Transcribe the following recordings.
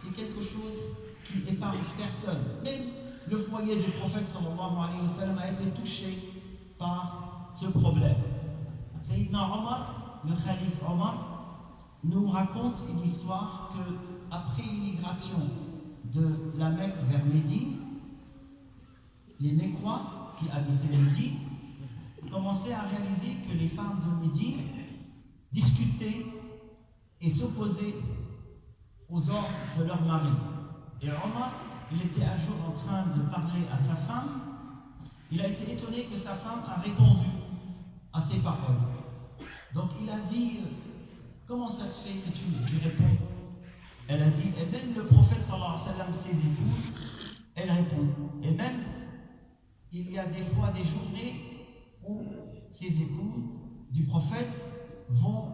c'est quelque chose qui épargne personne. Même le foyer du prophète sallallahu alayhi wa sallam a été touché par ce problème. Sayyidina Omar, le calife Omar, nous raconte une histoire que après l'immigration de la Mecque vers Médine, les Mécois qui habitaient Médine commençaient à réaliser que les femmes de Médine discutaient et s'opposaient aux ordres de leur mari. Et Omar, il était un jour en train de parler à sa femme, il a été étonné que sa femme a répondu à ses paroles. Donc il a dit, comment ça se fait que tu réponds? Elle a dit, et même le prophète sallallahu alayhi wa sallam, ses épouses, elle répond. Et même, il y a des fois des journées où ces épouses du prophète vont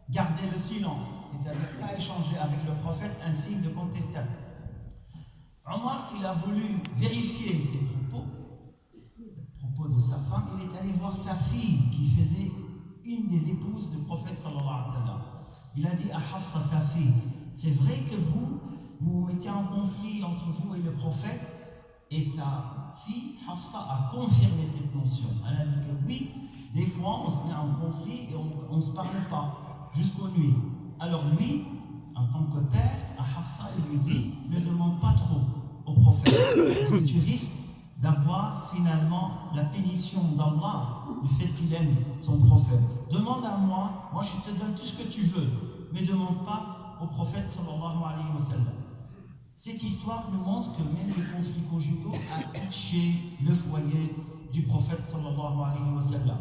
garder le silence, c'est-à-dire pas échanger avec le prophète un signe de contestation. Omar, il a voulu vérifier ses propos de sa femme, il est allé voir sa fille qui faisait une des épouses du prophète sallallahu alayhi wa sallam. Il a dit à Hafsa, sa fille, c'est vrai que vous vous mettez en conflit entre vous et le prophète? Et sa fille, Hafsa, a confirmé cette notion. Elle a dit que oui, des fois on se met en conflit et on ne se parle pas jusqu'aux nuits. Alors lui, en tant que père, à Hafsa, il lui dit, ne demande pas trop au prophète, parce que tu risques d'avoir finalement la pénition d'Allah du fait qu'il aime son prophète. Demande à moi, moi je te donne tout ce que tu veux, mais ne demande pas au prophète sallallahu alayhi wa sallam. Cette histoire nous montre que même les conflits conjugaux a touché le foyer du prophète sallallahu alayhi wa sallam.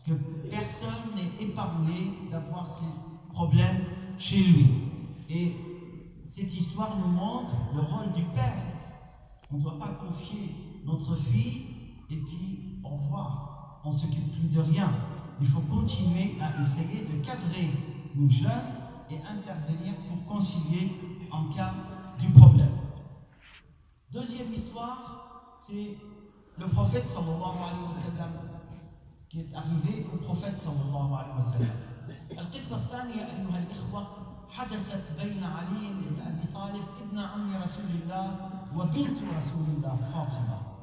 Que personne n'est épargné d'avoir ces problèmes chez lui. Et cette histoire nous montre le rôle du père. On ne doit pas confier notre fille et puis au revoir, on ne s'occupe plus de rien. Il faut continuer à essayer de cadrer nos jeunes et intervenir pour concilier en cas du problème. Deuxième histoire, c'est le prophète sallallahu alayhi wa sallam qui est arrivé au prophète sallallahu alayhi wa sallam. القصة الثانية أيها الإخوة حدثت بين علي بن أبي طالب ابن عم رسول الله وبنت رسول الله فاطمة.